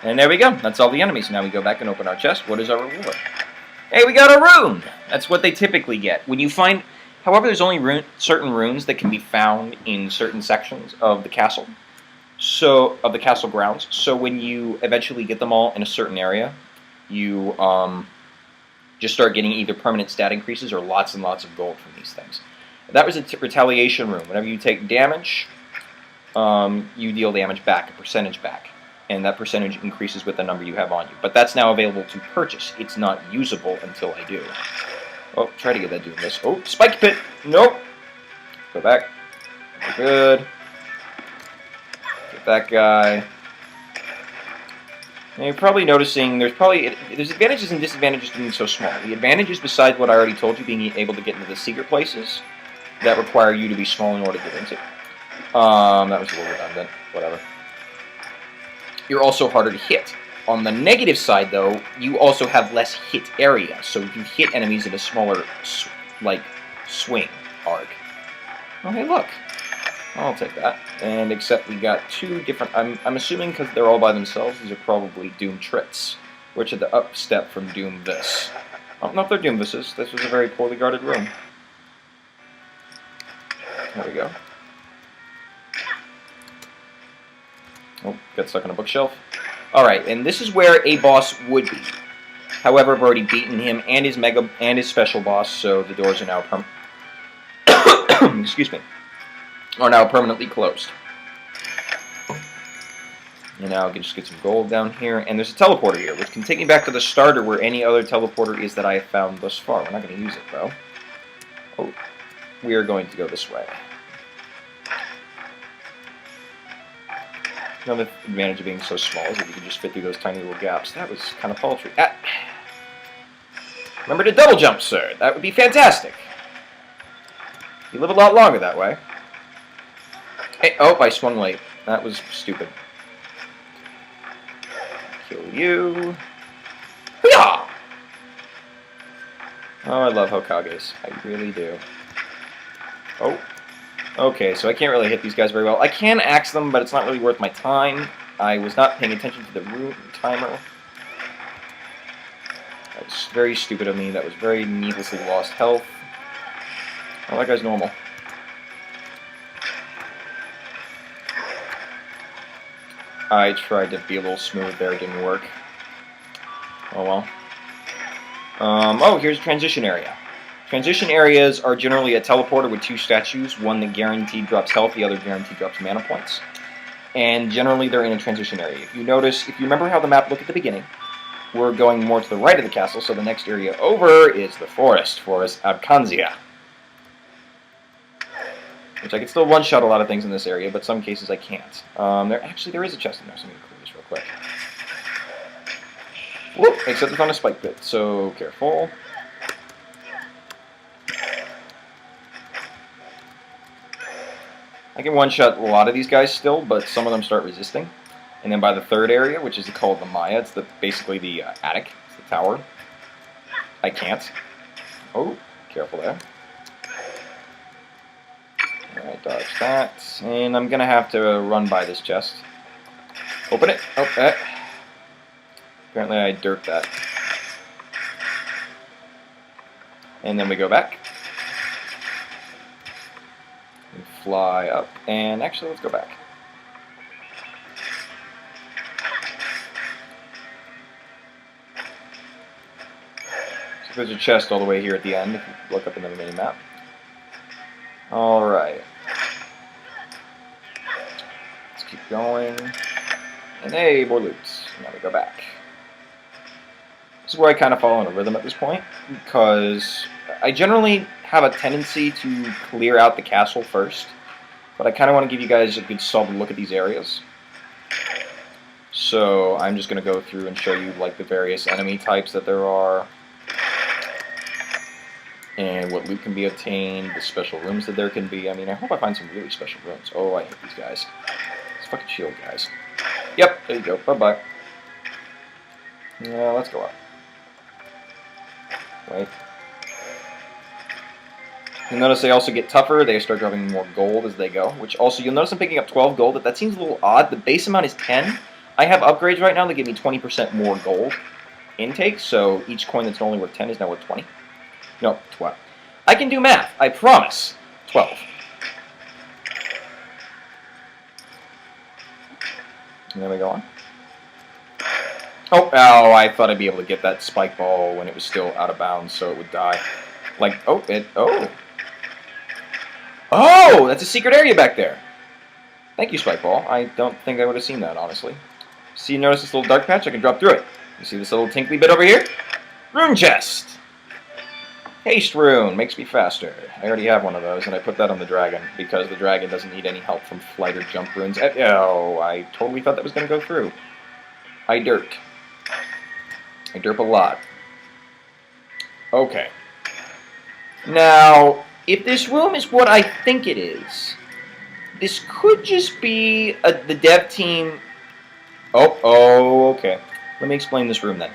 And there we go. That's all the enemies. Now we go back and open our chest. What is our reward? Hey, we got a rune! That's what they typically get. When you find... However, there's only certain runes that can be found in certain sections of the castle. So, of the castle grounds. So when you eventually get them all in a certain area, you just start getting either permanent stat increases or lots and lots of gold from these things. That was a retaliation rune. Whenever you take damage, you deal damage back, a percentage back. And that percentage increases with the number you have on you. But that's now available to purchase. It's not usable until I do. Oh, try to get that doing this. Oh, spike pit! Nope! Go back. Good. Get that guy. Now you're probably noticing there's advantages and disadvantages to being so small. The advantages, besides what I already told you, being able to get into the secret places that require you to be small in order to get into. That was a little redundant. Whatever. You're also harder to hit. On the negative side, though, you also have less hit area, so you hit enemies in a smaller, swing arc. Oh, hey, look. I'll take that. And except we got two different... I'm assuming because they're all by themselves, these are probably Doom Trits, which are the up step from Doom This. Oh, no, they're Doom Thises. This was a very poorly guarded room. There we go. Oh, got stuck on a bookshelf. Alright, and this is where a boss would be. However, I've already beaten him and his special boss, so the doors are now excuse me. Are now permanently closed. And now I can just get some gold down here. And there's a teleporter here, which can take me back to the starter where any other teleporter is that I have found thus far. We're not going to use it, though. Oh, we are going to go this way. Another advantage of being so small is that you can just fit through those tiny little gaps. That was kind of paltry. Ah. Remember to double jump, sir. That would be fantastic. You live a lot longer that way. Hey, oh, I swung late. That was stupid. Kill you. Hoo-yah! Oh, I love Hokages. I really do. Oh. Okay, so I can't really hit these guys very well. I can axe them, but it's not really worth my time. I was not paying attention to the root timer. That was very stupid of me. That was very needlessly lost health. Oh, that guy's normal. I tried to be a little smooth there. It didn't work. Oh well. Oh, here's a transition area. Transition areas are generally a teleporter with two statues, one that guaranteed drops health, the other guaranteed drops mana points. And generally they're in a transition area. If you remember how the map looked at the beginning, we're going more to the right of the castle, so the next area over is the Forest Abkanzia. Which I can still one-shot a lot of things in this area, but some cases I can't. There is a chest in there, so I'm going to clear this real quick. Whoop! Except it's on a spike pit, so careful. I can one-shot a lot of these guys still, but some of them start resisting. And then by the third area, which is called the Maya, it's basically the attic, it's the tower. I can't. Oh, careful there. Alright, dodge that. And I'm going to have to run by this chest. Open it. Oh, apparently I derped that. And then we go back. Fly up, and actually, let's go back. So there's a chest all the way here at the end, if you look up in the mini-map. Alright. Let's keep going. And hey, more loot. Now we go back. This is where I kind of fall in a rhythm at this point, because I generally have a tendency to clear out the castle first, but I kind of want to give you guys a good solid look at these areas. So I'm just going to go through and show you like the various enemy types that there are, and what loot can be obtained, the special rooms that there can be. I mean, I hope I find some really special rooms. Oh, I hate these guys. These fucking shield guys. Yep, there you go. Bye-bye. Yeah, let's go up. Wait. You'll notice they also get tougher. They start dropping more gold as they go, which also, you'll notice I'm picking up 12 gold. That seems a little odd. The base amount is 10, I have upgrades right now that give me 20% more gold intake, so each coin that's only worth 10 is now worth 20. No, 12. I can do math, I promise. 12. And then we go on. Oh, I thought I'd be able to get that spike ball when it was still out of bounds, so it would die. Like, oh, that's a secret area back there. Thank you, spike ball. I don't think I would have seen that, honestly. See, notice this little dark patch? I can drop through it. You see this little tinkly bit over here? Rune chest! Haste rune makes me faster. I already have one of those, and I put that on the dragon, because the dragon doesn't need any help from flight or jump runes. Oh, I totally thought that was going to go through. I derp. I derp a lot. Okay. Now, if this room is what I think it is, this could just be the dev team... Oh, okay. Let me explain this room then.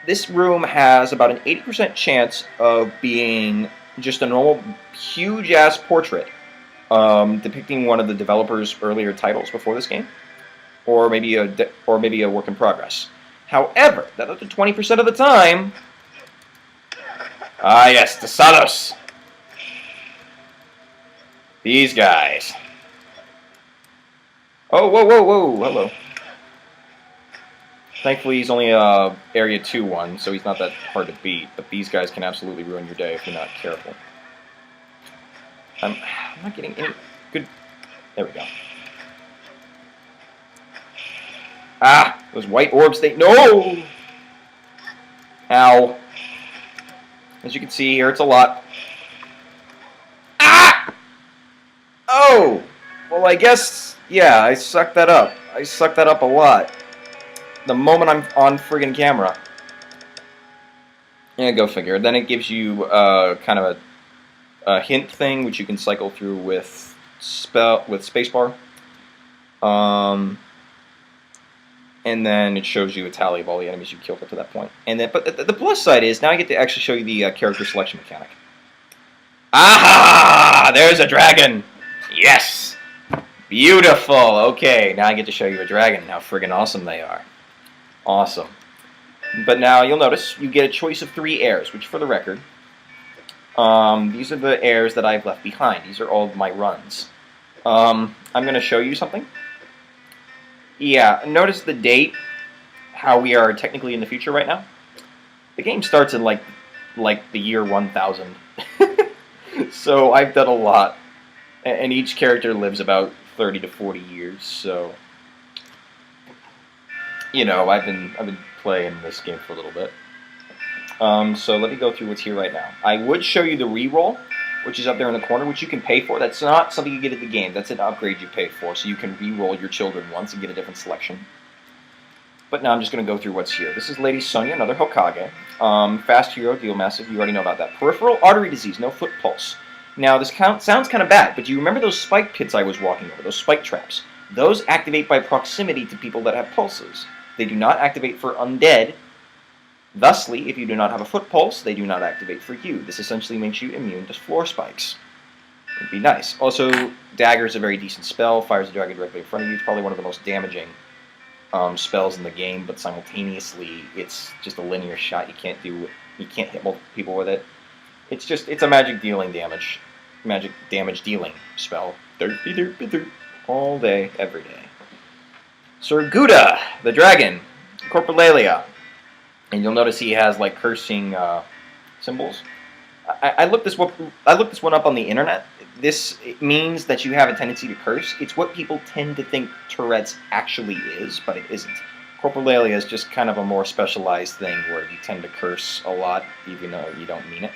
This room has about an 80% chance of being just a normal, huge-ass portrait depicting one of the developer's earlier titles before this game, or maybe a work in progress. However, that up to 20% of the time... Ah, yes, the Sados. These guys. Oh, whoa, hello. Thankfully, he's only a Area 2 one, so he's not that hard to beat, but these guys can absolutely ruin your day if you're not careful. I'm not getting any good... There we go. Ah! Those white orbs, No! Ow. As you can see, here it's a lot. Ah! Oh! Well, I guess, yeah, I sucked that up. I sucked that up a lot. The moment I'm on friggin' camera. Yeah, go figure. Then it gives you kind of a hint thing, which you can cycle through with spacebar. And then it shows you a tally of all the enemies you killed up to that point. And then, but the plus side is now I get to actually show you the character selection mechanic. Aha! There's a dragon. Yes. Beautiful. Okay, now I get to show you a dragon and how friggin' awesome they are. Awesome. But now you'll notice you get a choice of 3 heirs, which for the record, these are the heirs that I've left behind. These are all of my runs. I'm going to show you something. Yeah, notice the date, how we are technically in the future right now. The game starts in like the year 1000. So I've done a lot. And each character lives about 30 to 40 years, so... You know, I've been playing this game for a little bit. So let me go through what's here right now. I would show you the reroll, which is up there in the corner, which you can pay for. That's not something you get at the game. That's an upgrade you pay for, so you can re-roll your children once and get a different selection. But now I'm just going to go through what's here. This is Lady Sonia, another Hokage. Fast hero, deal massive. You already know about that. Peripheral artery disease, no foot pulse. Now, this sounds kind of bad, but do you remember those spike pits I was walking over, those spike traps? Those activate by proximity to people that have pulses. They do not activate for undead. Thusly, if you do not have a foot pulse, they do not activate for you. This essentially makes you immune to floor spikes. It'd be nice. Also, Dagger is a very decent spell. Fires a dragon directly in front of you. It's probably one of the most damaging spells in the game, but simultaneously, it's just a linear shot. You can't hit multiple people with it. It's a magic damage dealing spell. Derpy derpy derp. All day, every day. Sir Gouda, the dragon, Corporalia, and you'll notice he has like cursing symbols. I looked this one up on the internet. This means that you have a tendency to curse. It's what people tend to think Tourette's actually is, but it isn't. Corporalia is just kind of a more specialized thing where you tend to curse a lot, even though you don't mean it.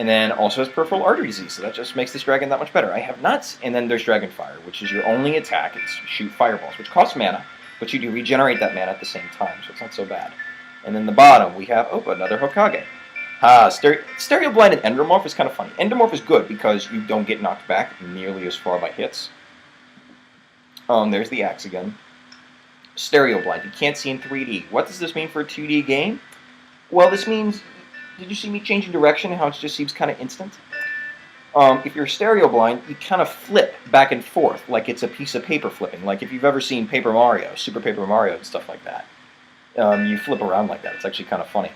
And then also has peripheral artery disease, so that just makes this dragon that much better. I have nuts, and then there's Dragon Fire, which is your only attack. It's shoot fireballs, which costs mana, but you do regenerate that mana at the same time, so it's not so bad. And then the bottom, we have, another Hokage. Stereo Blind and Endomorph is kind of funny. Endomorph is good because you don't get knocked back nearly as far by hits. There's the axe again. Stereo Blind, you can't see in 3D. What does this mean for a 2D game? Well, this means... Did you see me changing direction and how it just seems kind of instant? If you're stereo blind, you kind of flip back and forth like it's a piece of paper flipping. Like if you've ever seen Paper Mario, Super Paper Mario, and stuff like that. You flip around like that. It's actually kind of funny.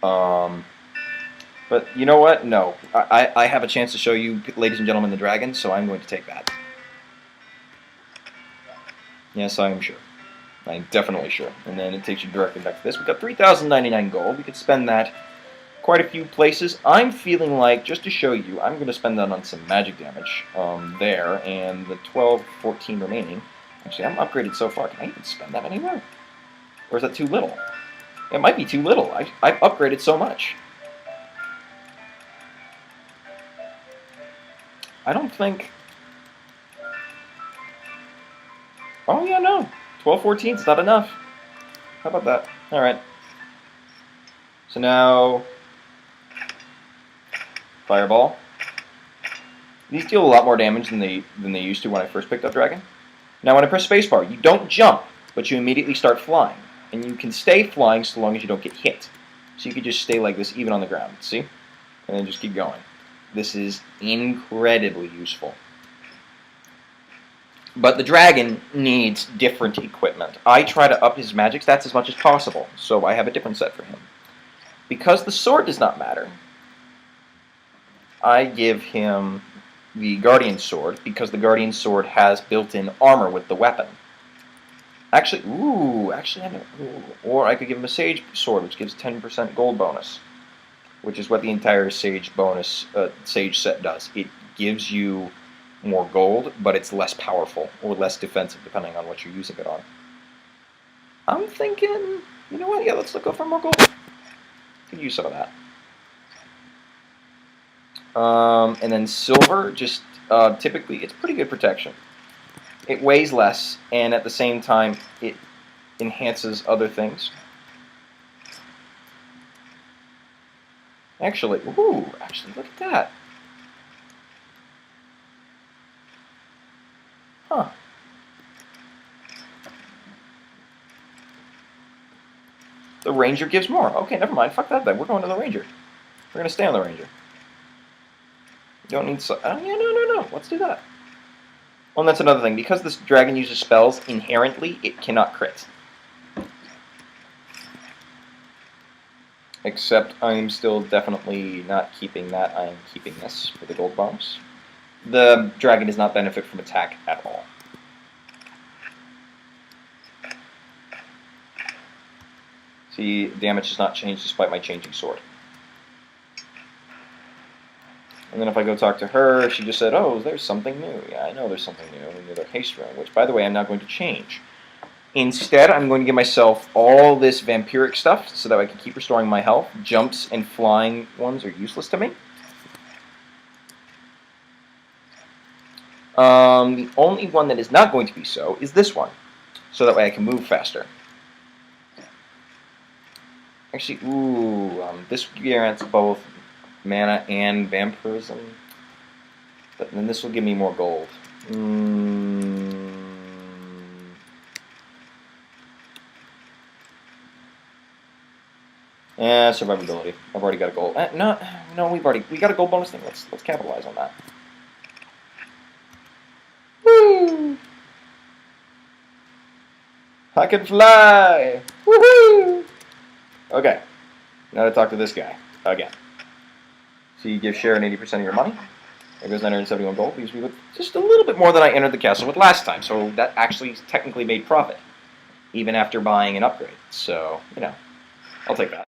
But you know what? No. I have a chance to show you, ladies and gentlemen, the dragon, so I'm going to take that. Yes, I am sure. I'm definitely sure. And then it takes you directly back to this. We've got 3,099 gold. We could spend that quite a few places. I'm feeling like, just to show you, I'm going to spend that on some magic damage there, and the 12, 14 remaining. Actually, I'm upgraded so far. Can I even spend that anywhere? Or is that too little? It might be too little. I've upgraded so much. I don't think... Oh, yeah, no. 12, 14 is not enough. How about that? Alright. So now... Fireball. These deal a lot more damage than they used to when I first picked up Dragon. Now when I press spacebar, you don't jump, but you immediately start flying. And you can stay flying so long as you don't get hit. So you can just stay like this even on the ground, see? And then just keep going. This is incredibly useful. But the dragon needs different equipment. I try to up his magic stats as much as possible, so I have a different set for him. Because the sword does not matter, I give him the Guardian Sword, because the Guardian Sword has built-in armor with the weapon. Actually, or I could give him a Sage Sword, which gives 10% gold bonus, which is what the entire Sage bonus, Sage set does. It gives you more gold, but it's less powerful, or less defensive, depending on what you're using it on. I'm thinking, you know what, yeah, let's go for more gold. Could use some of that. And then silver, just typically, it's pretty good protection. It weighs less, and at the same time, it enhances other things. Actually, actually, look at that. Huh. The Ranger gives more. Okay, never mind. Fuck that then. We're going to the Ranger. We're going to stay on the Ranger. You don't need... no. Let's do that. Well, and that's another thing. Because this dragon uses spells, inherently, it cannot crit. Except I'm still definitely not keeping that. I am keeping this for the gold bonus. The dragon does not benefit from attack at all. See, damage does not change despite my changing sword. And then if I go talk to her, she just said, oh, there's something new. Yeah, I know there's something new. Another haste rune, which, by the way, I'm not going to change. Instead, I'm going to give myself all this vampiric stuff so that I can keep restoring my health. Jumps and flying ones are useless to me. The only one that is not going to be so is this one. So that way I can move faster. Actually, this grants both mana and vampirism. But then this will give me more gold. Survivability. I've already got a gold. No, we got a gold bonus thing. Let's capitalize on that. Woo! I can fly! Woohoo! Okay. Now to talk to this guy again. So you give Sharon 80% of your money. There goes 971 gold, because we with just a little bit more than I entered the castle with last time. So that actually technically made profit, even after buying an upgrade. So, you know, I'll take that.